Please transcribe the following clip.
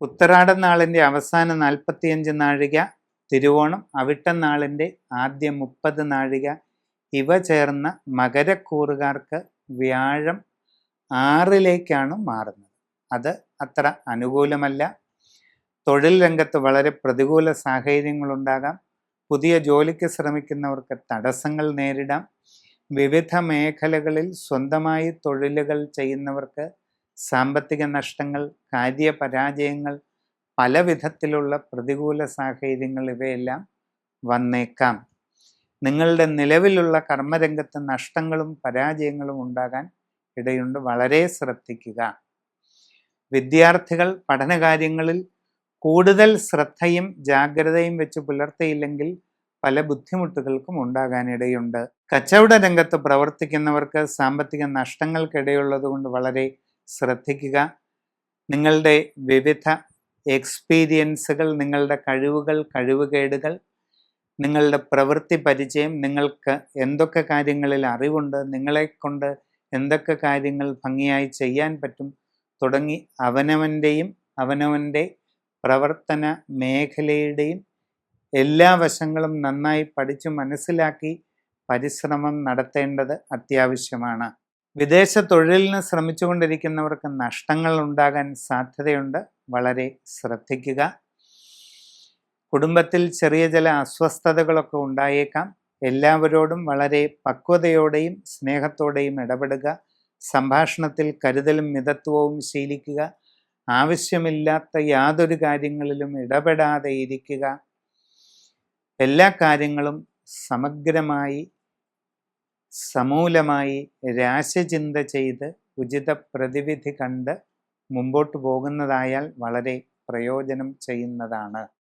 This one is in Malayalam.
ഉത്തരാടൻ നാളിൻ്റെ അവസാന 45 നാഴിക, തിരുവോണം അവിട്ടം നാളിൻ്റെ ആദ്യ 30 നാഴിക ഇവ ചേർന്ന മകരക്കൂറുകാർക്ക് വ്യാഴം 6ലേക്കാണ് മാറുന്നത്. അത് അത്ര അനുകൂലമല്ല. തൊഴിൽ രംഗത്ത് വളരെ പ്രതികൂല സാഹചര്യങ്ങളുണ്ടാകാം. പുതിയ ജോലിക്ക് ശ്രമിക്കുന്നവർക്ക് തടസ്സങ്ങൾ നേരിടാം. വിവിധ മേഖലകളിൽ സ്വന്തമായി തൊഴിലുകൾ ചെയ്യുന്നവർക്ക് സാമ്പത്തിക നഷ്ടങ്ങൾ, കാര്യപരാജയങ്ങൾ, പല വിധത്തിലുള്ള പ്രതികൂല സാഹചര്യങ്ങൾ ഇവയെല്ലാം വന്നേക്കാം. നിങ്ങളുടെ നിലവിലുള്ള കർമ്മരംഗത്ത് നഷ്ടങ്ങളും പരാജയങ്ങളും ഉണ്ടാകാൻ ഇടയുണ്ട്. വളരെ ശ്രദ്ധിക്കുക. വിദ്യാർത്ഥികൾ പഠനകാര്യങ്ങളിൽ കൂടുതൽ ശ്രദ്ധയും ജാഗ്രതയും വെച്ച് പുലർത്തിയില്ലെങ്കിൽ പല ബുദ്ധിമുട്ടുകൾക്കും ഉണ്ടാകാനിടയുണ്ട്. കച്ചവട രംഗത്ത് പ്രവർത്തിക്കുന്നവർക്ക് സാമ്പത്തിക നഷ്ടങ്ങൾക്കിടയുള്ളത് കൊണ്ട് വളരെ ശ്രദ്ധിക്കുക. നിങ്ങളുടെ വിവിധ എക്സ്പീരിയൻസുകൾ, നിങ്ങളുടെ കഴിവുകൾ, കഴിവുകേടുകൾ, നിങ്ങളുടെ പ്രവൃത്തി പരിചയം, നിങ്ങൾക്ക് എന്തൊക്കെ കാര്യങ്ങളിൽ അറിവുണ്ട്, നിങ്ങളെക്കൊണ്ട് എന്തൊക്കെ കാര്യങ്ങൾ ഭംഗിയായി ചെയ്യാൻ പറ്റും തുടങ്ങി അവനവൻ്റെ പ്രവർത്തന മേഖലയുടെയും എല്ലാ വശങ്ങളും നന്നായി പഠിച്ചു മനസ്സിലാക്കി പരിശ്രമം നടത്തേണ്ടത് അത്യാവശ്യമാണ്. വിദേശ തൊഴിലിന് ശ്രമിച്ചുകൊണ്ടിരിക്കുന്നവർക്ക് നഷ്ടങ്ങൾ ഉണ്ടാകാൻ സാധ്യതയുണ്ട്. വളരെ ശ്രദ്ധിക്കുക. കുടുംബത്തിൽ ചെറിയ ചില അസ്വസ്ഥതകളൊക്കെ ഉണ്ടായേക്കാം. എല്ലാവരോടും വളരെ പക്വതയോടെയും സ്നേഹത്തോടെയും ഇടപെടുക. സംഭാഷണത്തിൽ കരുതലും മിതത്വവും ശീലിക്കുക. ആവശ്യമില്ലാത്ത യാതൊരു കാര്യങ്ങളിലും ഇടപെടാതെ ഇരിക്കുക. എല്ലാ കാര്യങ്ങളും സമഗ്രമായി സമൂലമായി രാശിചിന്ത ചെയ്ത് ഉചിത പ്രതിവിധി കണ്ട് മുമ്പോട്ട് പോകുന്നതായാൽ വളരെ പ്രയോജനം ചെയ്യുന്നതാണ്.